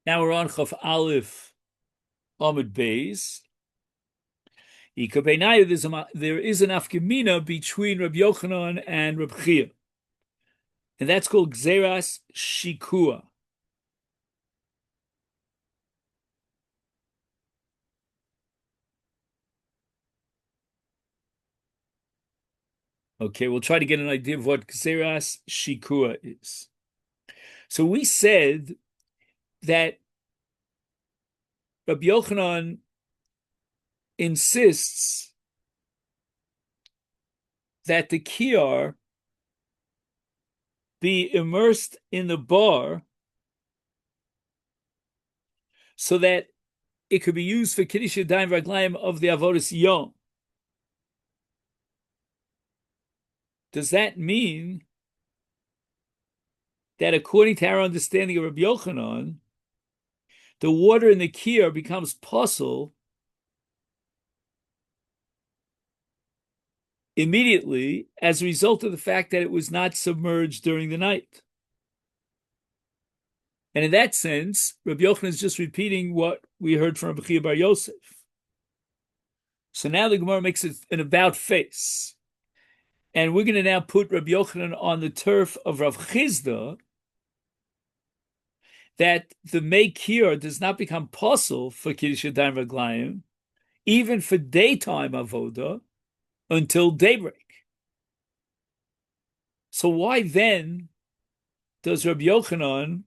Now we're on Chaf Aleph Amud Beis. There is an afgemina between Rabbi Yochanan and Rabbi Chia, and that's called Gzeras Shikua. Okay, we'll try to get an idea of what Gzeras Shikua is. So we said that Rabbi Yochanan insists that the kiyar be immersed in the bar so that it could be used for Kiddush Yadayim Raglayim of the Avodas Yom. Does that mean that according to our understanding of Rabbi Yochanan, the water in the kiyar becomes puzzle immediately as a result of the fact that it was not submerged during the night? And in that sense, Rabbi Yochanan is just repeating what we heard from Rabbi Chia Bar Yosef. So now the Gemara makes it an about face. And we're going to now put Rabbi Yochanan on the turf of Rav Chizda, that the Mei Kiyar does not become possible for Kiddush Yadayim Raglayim, even for daytime avoda, until daybreak. So why then does Rabbi Yochanan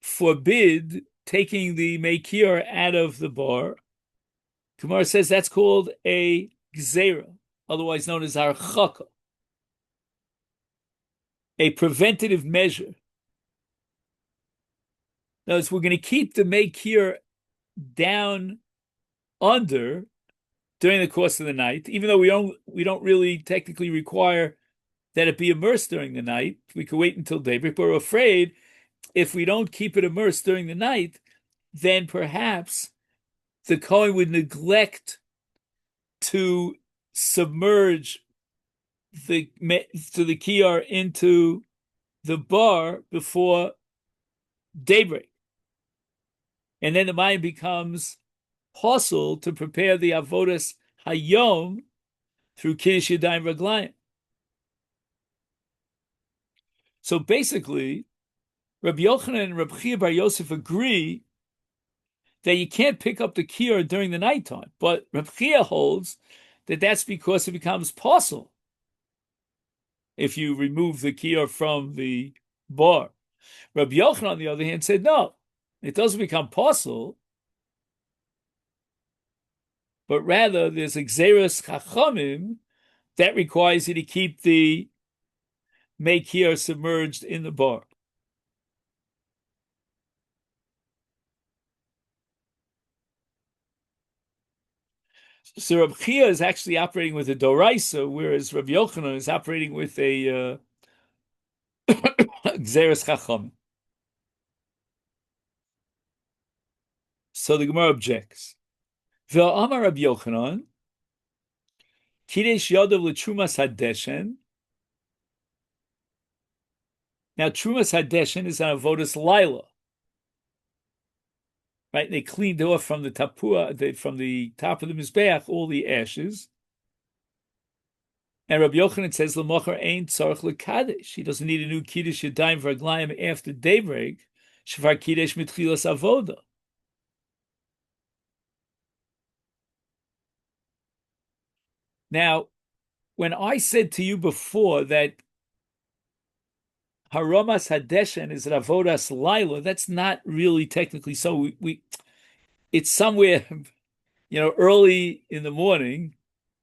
forbid taking the Mei Kiyar out of the bar? Gemara says that's called a gzeira, otherwise known as harchaka, a preventative measure. Now, we're going to keep the Mei Kiyar down under during the course of the night, even though we don't really technically require that it be immersed during the night. We could wait until daybreak, but we're afraid if we don't keep it immersed during the night, then perhaps the Kohen would neglect to submerge the kiyar into the bar before daybreak. And then the mind becomes possible to prepare the avodas hayom through Kiddush Yadayim Raglayim. So basically, Rabbi Yochanan and Rabbi Chia Bar Yosef agree that you can't pick up the kiyar during the nighttime, but Rabbi Chia holds that that's because it becomes possible if you remove the kiyar from the bar. Rabbi Yochanan, on the other hand, said no, it doesn't become possible, but rather there's a gzeras chachamim that requires you to keep the Mei Kiyar submerged in the bar. So Rabbi Chia is actually operating with a doraisa, whereas Rabbi Yochanan is operating with a gzeras chachamim. So the Gemara objects. Ve'amar Rabbi Yochanan, Kidesh Yodav l'Trumas Hadeshen. Now, Trumas Hadeshen is an avodas Laila. Right? They cleaned off from the tapua, from the top of the Mizbeach, all the ashes. And Rabbi Yochanan says, L'mocher ein tzarich l'kadesh. He doesn't need a new Kiddush Yadayim V'raglayim after daybreak. Shvar Kiddush mitchilas avoda. Now, when I said to you before that Haramas Hadeshen is an avodas Laila, that's not really technically so. It's somewhere, early in the morning,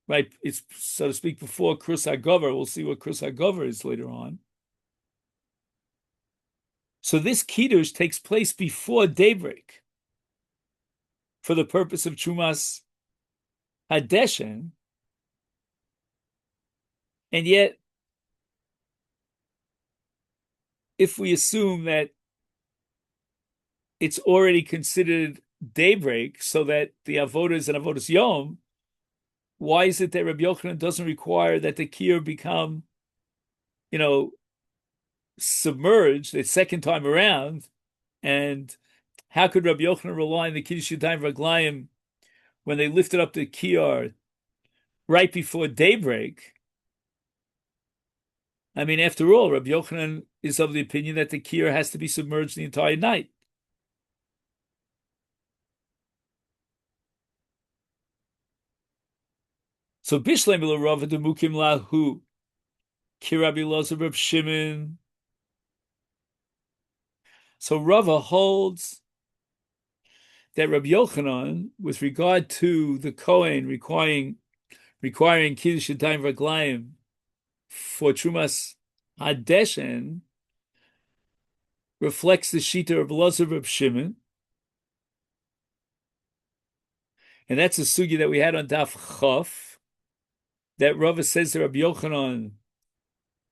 right? It's, so to speak, before Krus HaGover. We'll see what Krus HaGover is later on. So this Kiddush takes place before daybreak for the purpose of Trumas Hadeshen. And yet, if we assume that it's already considered daybreak, so that the avodah is an avodas yom, why is it that Rabbi Yochanan doesn't require that the kiyar become, submerged the second time around And how could Rabbi Yochanan rely on the Kiddush Yadayim Raglayim when they lifted up the kiyar right before daybreak? I mean, after all, Rabbi Yochanan is of the opinion that the kiyar has to be submerged the entire night. So Bishlem Rava Demukim Lahu Kirabi Lozav Reb Shimon. So Rava holds that Rabbi Yochanan, with regard to the Kohen requiring Kiddush Yadayim Raglayim for Trumas Hadeshen, reflects the Shita of Lozav Reb Shimon. And that's a sugya that we had on Daf Chaf, that Rava says to Rabbi Yochanan,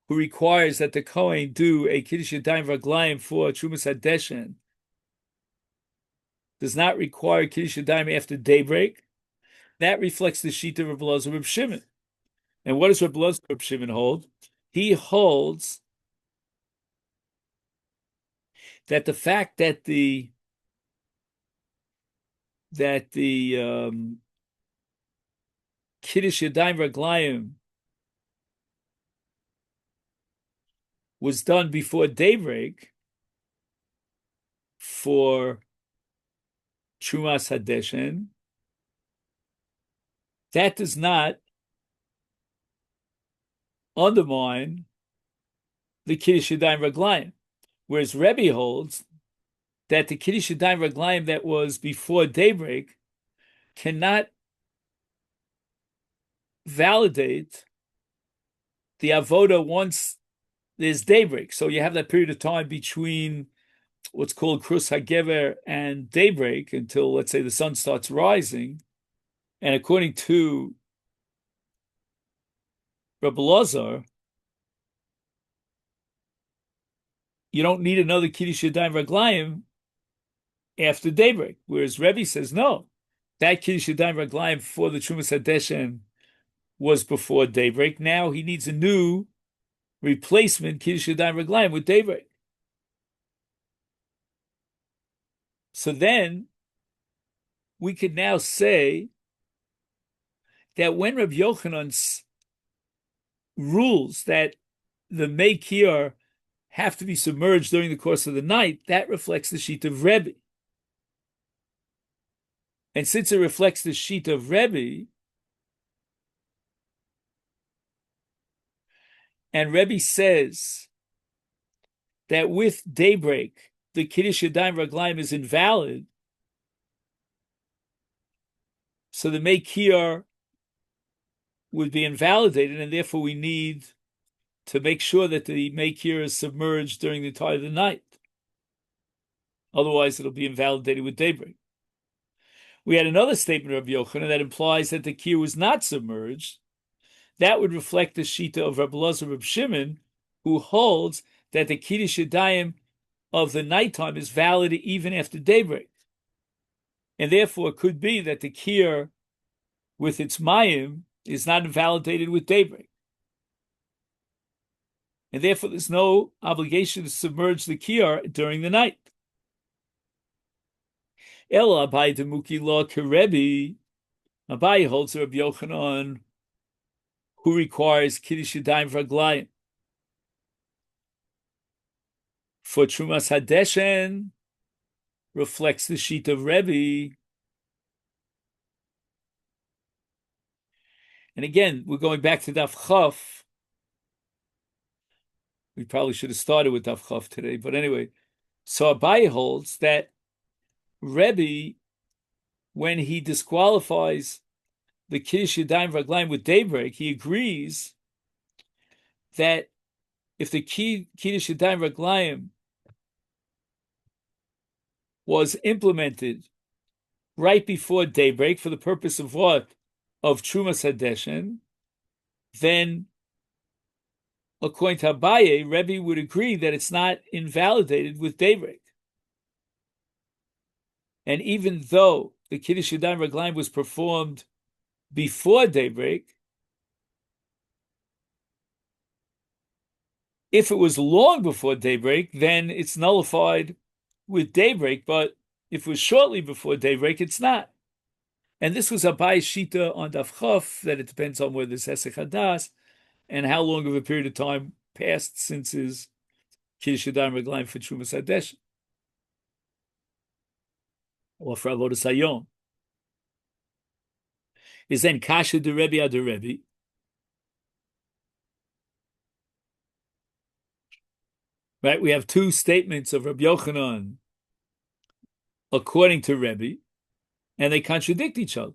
who requires that the Kohen do a Kiddush Yadayim Raglayim for Trumas Hadeshen, does not require Kiddush Yadayim after daybreak. That reflects the Shita of Rabbi Reb Shimon. And what does Rabbi Reb Shimon hold? He holds that the fact that the Kiddush Yadayim Raglayim was done before daybreak for Trumas Hadeshen, that does not undermine the Kiddush Yadayim Raglayim. Whereas Rebbe holds that the Kiddush Yadayim Raglayim that was before daybreak cannot validate the avoda once there's daybreak. So you have that period of time between what's called Krus HaGever and daybreak until, let's say, the sun starts rising. And according to Rabbi Lazar, you don't need another Kiddush Yadayim Raglayim after daybreak. Whereas Rebbe says, no, that Kiddush Yadayim Raglayim for the Trumas Hadeshen was before daybreak. Now he needs a new replacement Kiddush Yadayim Raglayim with daybreak. So then we could now say that when Rabbi Yochanan rules that the Meikir have to be submerged during the course of the night, that reflects the sheet of Rebbe. And since it reflects the sheet of Rebbe, and Rebbe says that with daybreak, the Kiddush Yadayim Raglayim is invalid, so the Meikir would be invalidated, and therefore we need to make sure that the Meikir is submerged during the entire of the night. Otherwise, it'll be invalidated with daybreak. We had another statement of Yochanan that implies that the Kir was not submerged. That would reflect the Shita of Rabbi Lazar Reb Shimon, who holds that the Kiddush Yadayim of the nighttime is valid even after daybreak. And therefore, it could be that the Kir with its Mayim is not invalidated with daybreak. And therefore, there's no obligation to submerge the Kiyar during the night. Ela Abai Demuki Law Kerebi, Abai holds Rabbi Yochanan, who requires Kiddush Yadayim Raglayim for Trumas Hadeshen, reflects the sheet of Rebbe. And again, we're going back to Daf Chaf. We probably should have started with Daf Chaf today, but anyway. So Abai holds that Rebbe, when he disqualifies the Kiddush Yadayim Raglayim with daybreak, he agrees that if the Kiddush Yadayim Raglayim was implemented right before daybreak for the purpose of what? Of Trumas Hadeshen, then according to Abaye, Rebbe would agree that it's not invalidated with daybreak. And even though the Kiddush Yadayim Raglayim was performed before daybreak, if it was long before daybreak, then it's nullified with daybreak, but if it was shortly before daybreak, it's not. And this was Abaye's shita on Daf Chaf, that it depends on whether it's Hesech Hadas and how long of a period of time passed since his Kiddush Yadayim Reglaim for Trumas Hadesh or for Avodas Hayom. Is then Kasha de Rebbe ad Rebbe. Right, we have two statements of Rabbi Yochanan according to Rebbe, and they contradict each other.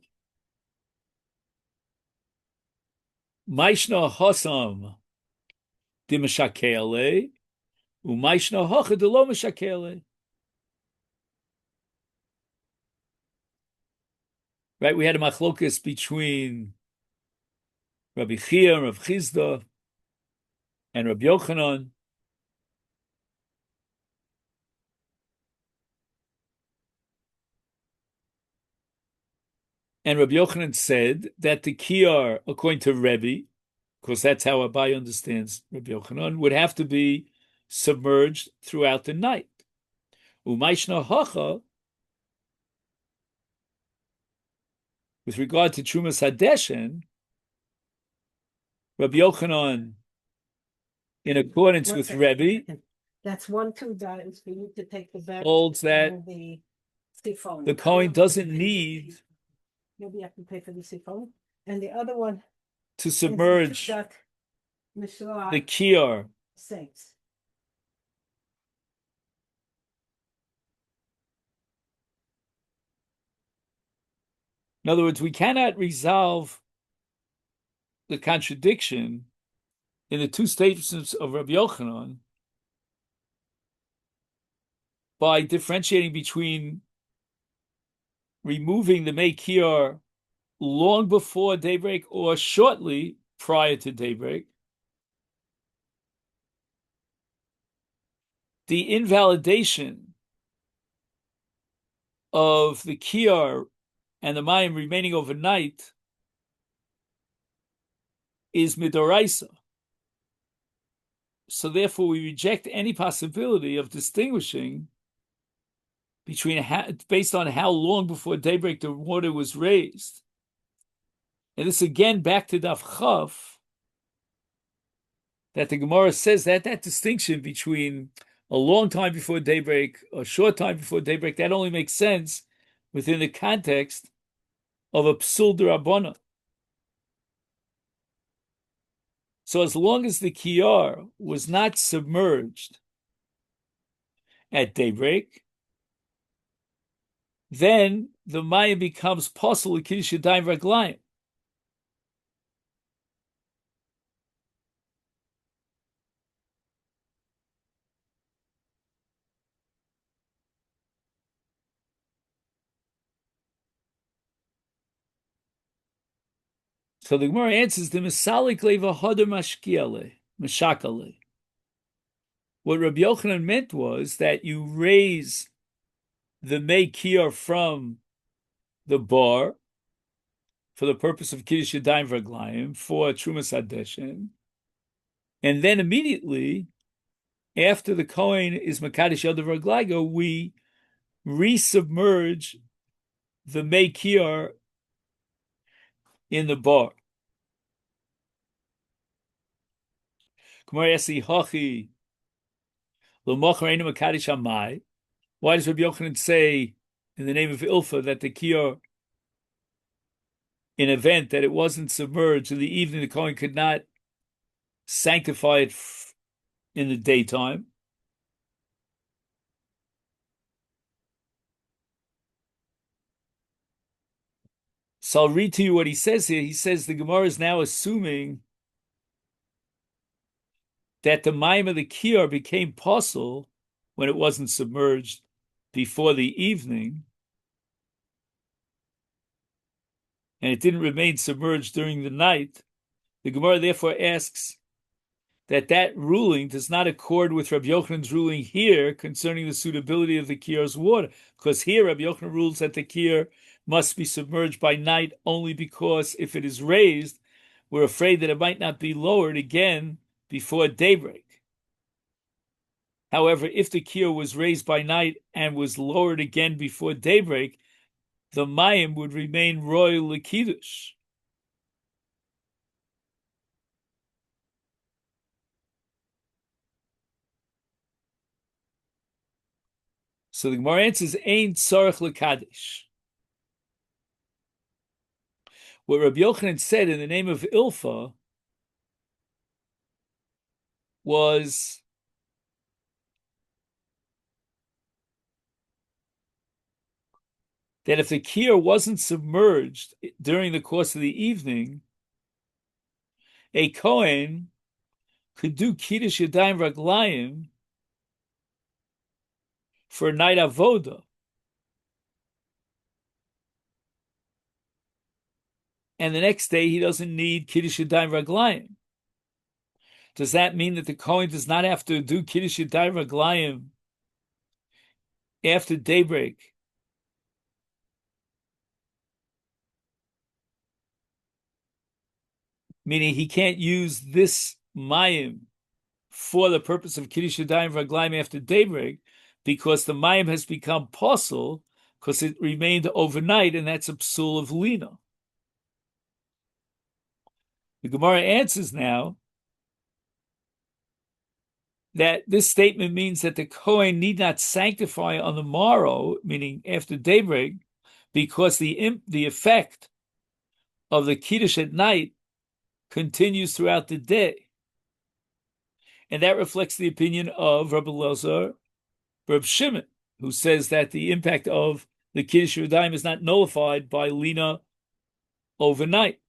Maishna Hosam Dimashakele, Umaishna Hocha de Lo Mashakele. Right, we had a machlokas between Rabbi Chia and Rabbi Chizda and Rabbi Yochanan. And Rabbi Yochanan said that the kiyar, according to Rebbe, because that's how Abai understands Rabbi Yochanan, would have to be submerged throughout the night. Umaishna hacha, with regard to Trumas Hadeshen, Rabbi Yochanan, in accordance with Rebbe, that's $1-2 for you to take the back holds that and the siphon. the Kohen doesn't need Maybe you have to pay for the siphon. And the other one to submerge the kiyar. Saints. In other words, we cannot resolve the contradiction in the two statements of Rabbi Yochanan by differentiating between removing the Mei Kiyar long before daybreak or shortly prior to daybreak. The invalidation of the Kiyar and the Mayim remaining overnight is midoraisa. So therefore we reject any possibility of distinguishing between based on how long before daybreak the water was raised. And this again back to Daf Chaf, that the Gemara says that that distinction between a long time before daybreak, a short time before daybreak, that only makes sense within the context of a psul d'Rabbanan. So as long as the kiyar was not submerged at daybreak, then the maya becomes possible kiddush yadayim raglayim. So the Gemara answers the misalik leva hoder mashkiale mashakale. What Rabbi Yochanan meant was that you raise the mei kiyar from the bar for the purpose of kiddush yadayim v'raglayim for trumas hadeshen, and then immediately after the Kohen is makadosh yadav v'raglaygo, we resubmerge the mei kiyar in the bar. Why does Rabbi Yochanan say in the name of Ilfa that the kiyar, in event that it wasn't submerged in the evening, the Kohen could not sanctify it in the daytime? So I'll read to you what he says here. He says the Gemara is now assuming that the mayim of the kiyar became possible when it wasn't submerged before the evening, and it didn't remain submerged during the night. The Gemara therefore asks that ruling does not accord with Rabbi Yochanan's ruling here concerning the suitability of the kiyar's water, because here Rabbi Yochanan rules that the kiyar must be submerged by night only because if it is raised, we're afraid that it might not be lowered again before daybreak. However, if the kiyur was raised by night and was lowered again before daybreak, the mayim would remain royal l'kiddush. So the Gemara answers, "Ein tzarich l'kadosh." What Rabbi Yochanan said in the name of Ilfa was that if the kiyur wasn't submerged during the course of the evening, a Kohen could do Kiddush Yadayim Raglayim for a night avoda. And the next day he doesn't need Kiddush Yadayim Raglayim. Does that mean that the Kohen does not have to do Kiddush Yadayim Raglayim after daybreak? Meaning he can't use this mayim for the purpose of Kiddush Yadayim Raglayim after daybreak, because the mayim has become possible because it remained overnight, and that's a psul of lina. The Gemara answers now that this statement means that the Kohen need not sanctify on the morrow, meaning after daybreak, because the effect of the Kiddush at night continues throughout the day. And that reflects the opinion of Rabbi Elazar, Rabbi Shimon, who says that the impact of the Kiddush Yadayim is not nullified by lina overnight.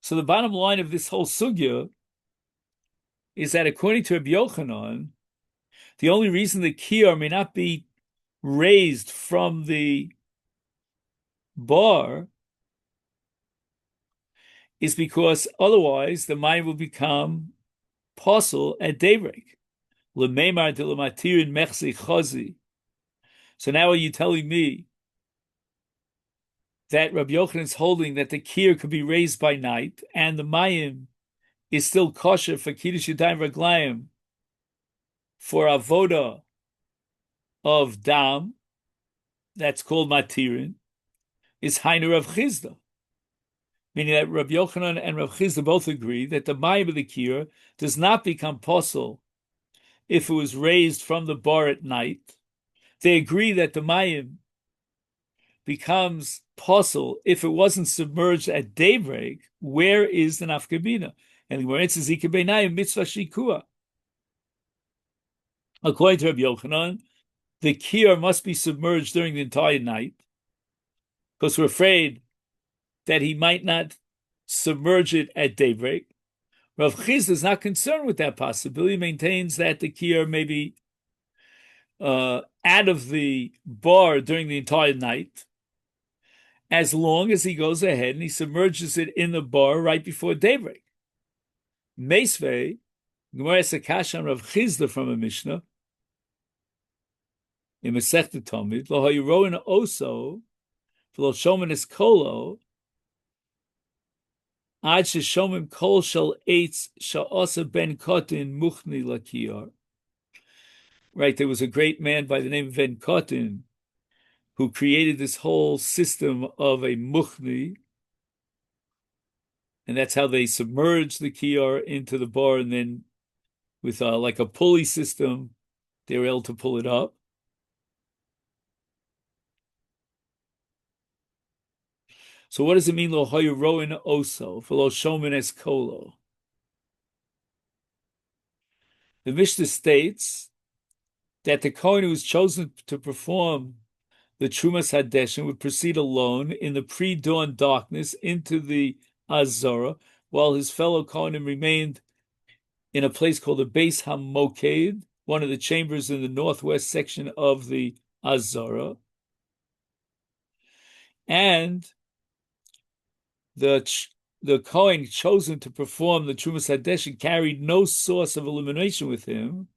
So the bottom line of this whole sugya is that according to Rabbi Yochanan, the only reason the kiyar may not be raised from the bar is because otherwise the mayim will become possible at daybreak. So now are you telling me that Rabbi Yochanan is holding that the kiyar could be raised by night and the mayim is still kosher for Kiddush Yadayim Raglayim for avoda of dam, that's called matirin, is Hainu Rav Chizda. Meaning that Rabbi Yochanan and Rav Chizda both agree that the mayim of the kiyur does not become possible if it was raised from the bar at night. They agree that the mayim becomes possible if it wasn't submerged at daybreak. Where is the nafkamina? And where it says Ikebeinayim mitzvah shikua. According to Rabbi Yochanan, the kiyur must be submerged during the entire night because we're afraid that he might not submerge it at daybreak. Rav Chizda is not concerned with that possibility. He maintains that the kiyur may be out of the bar during the entire night, as long as he goes ahead and he submerges it in the bar right before daybreak. Meisvei, Gemara Sakashan Rav Chizda from a Mishnah in Masechta Tamid, Lo Hayiroin Oso, V'lo Shomen Es Kolo, Ad Sheshomim Kol Shel Eitz Sha'osa Ben Kotin Muchni Lakiyar. Right, there was a great man by the name of Ben Kotin who created this whole system of a muchni, and that's how they submerged the kiyar into the bar, and then with like a pulley system, they were able to pull it up. So what does it mean, lo hayroin oso, v'lo shomen es kolo? The Mishnah states that the Kohen who was chosen to perform the Trumas Hadeshin would proceed alone in the pre-dawn darkness into the Azara, while his fellow Kohanim remained in a place called the Beis HaMoked, one of the chambers in the northwest section of the Azara. And the Kohen chosen to perform the Trumas Hadeshin carried no source of illumination with him,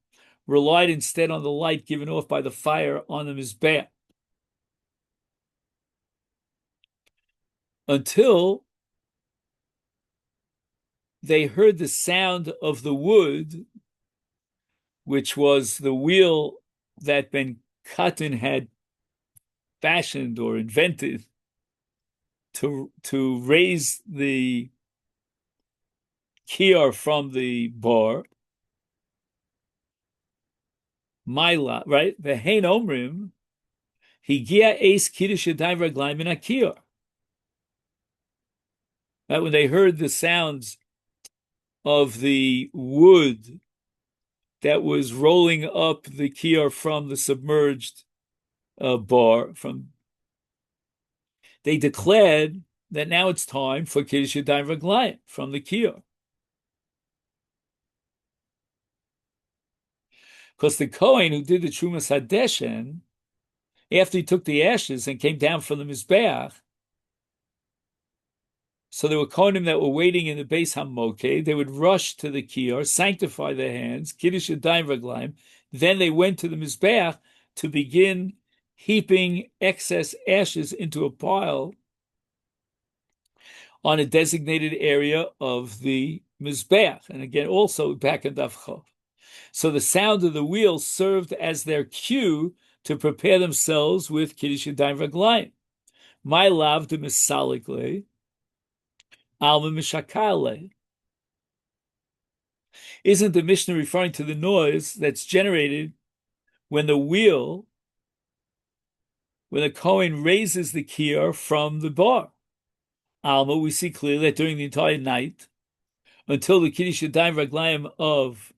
relied instead on the light given off by the fire on the Mizbeach. Until they heard the sound of the wood, which was the wheel that Ben Katan had fashioned or invented to raise the kior from the bar. Maila, right? Vehein omrim, higia eis kiddush yadayim raglayim min hakiyar. Right, when they heard the sounds of the wood that was rolling up the kior from the submerged bar, they declared that now it's time for kiddush yadayim raglayim from the kior. Because the Kohen who did the Trumas Hadeshen, after he took the ashes and came down from the Mizbeach, so there were Kohanim that were waiting in the Beis HaMokeh, they would rush to the Kior, sanctify their hands, Kiddush Yadayim Raglayim, then they went to the Mizbeach to begin heaping excess ashes into a pile on a designated area of the Mizbeach. And again, also back in Daf Chav. So the sound of the wheel served as their cue to prepare themselves with Kiddush Yadayim Raglayim. My lav de misalikle, alma mishakale. Isn't the Mishnah referring to the noise that's generated when the Kohen raises the kior from the bar? Alma, we see clearly that during the entire night, until the Kiddush Yadayim Raglayim of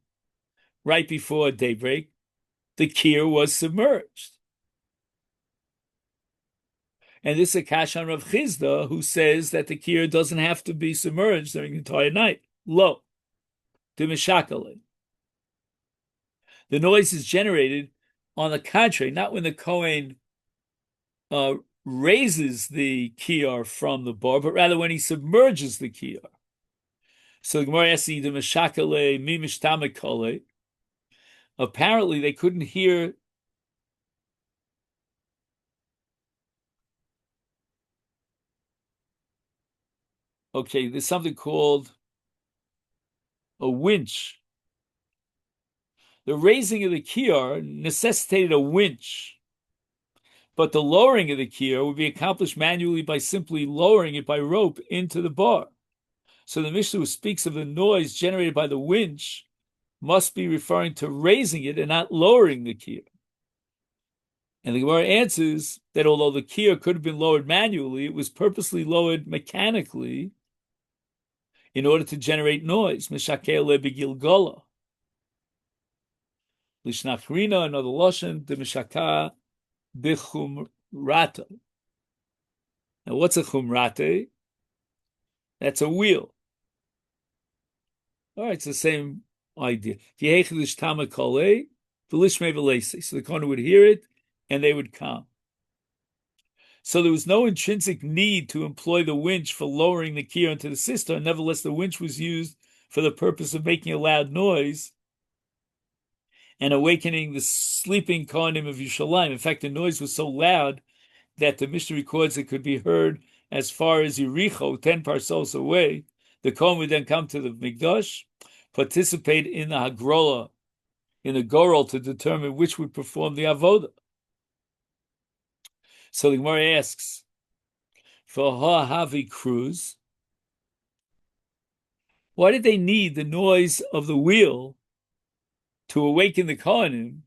right before daybreak, the kior was submerged. And this is a kash on Rav Chizda, who says that the kior doesn't have to be submerged during the entire night. Lo, de mishakale. The noise is generated, on the contrary, not when the Kohen raises the kior from the bar, but rather when he submerges the kior. So the Gemara asks, de mishakale mi mishtamekale. Apparently, they couldn't hear. Okay, there's something called a winch. The raising of the kior necessitated a winch, but the lowering of the kior would be accomplished manually by simply lowering it by rope into the bar. So the Mishnah, who speaks of the noise generated by the winch, must be referring to raising it and not lowering the kior. And the Gemara answers that although the kior could have been lowered manually, it was purposely lowered mechanically in order to generate noise. Mishakel lebegilgola. Lishnachrina, another lashon, the mishaka bichumrata. Now, what's a chumrate? That's a wheel. All right, it's the same idea. So the Kohen would hear it, and they would come. So there was no intrinsic need to employ the winch for lowering the kior into the cistern. Nevertheless, the winch was used for the purpose of making a loud noise and awakening the sleeping Kohanim of Yerushalayim. In fact, the noise was so loud that the Mishnah records it could be heard as far as Yericho, 10 parsos away. The Kohen would then come to the Mikdash, participate in the Hagrola, in the Gorel, to determine which would perform the Avodah. So the Gemara asks, for Ha-Havi Cruz, why did they need the noise of the wheel to awaken the Kohanim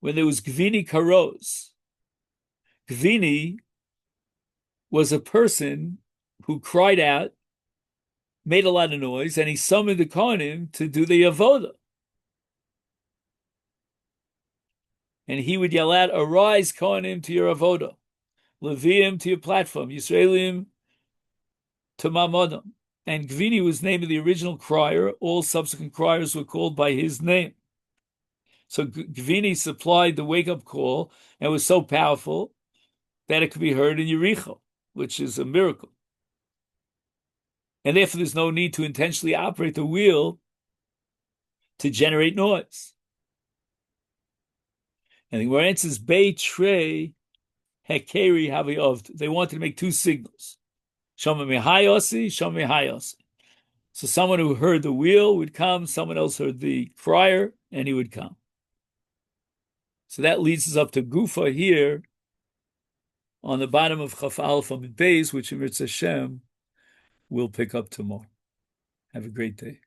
when there was Gvini Karos? Gvini was a person who cried out, made a lot of noise, and he summoned the Kohanim to do the Avodah. And he would yell out, arise, Kohanim, to your Avodah. Leviim, to your platform. Yisraelim, to Mamodim. And Gvini was named the original crier. All subsequent criers were called by his name. So Gvini supplied the wake-up call and was so powerful that it could be heard in Yericho, which is a miracle. And therefore there's no need to intentionally operate the wheel to generate noise. And the Gemara answers, Bei Trey Hekeri Havi Ovd. They wanted to make two signals. Shama Mihayosi, Shama Mihayosi. So someone who heard the wheel would come, someone else heard the crier, and he would come. So that leads us up to Gufa here on the bottom of Chaf Alpha Beis, which in Mitzvah Hashem we'll pick up tomorrow. Have a great day.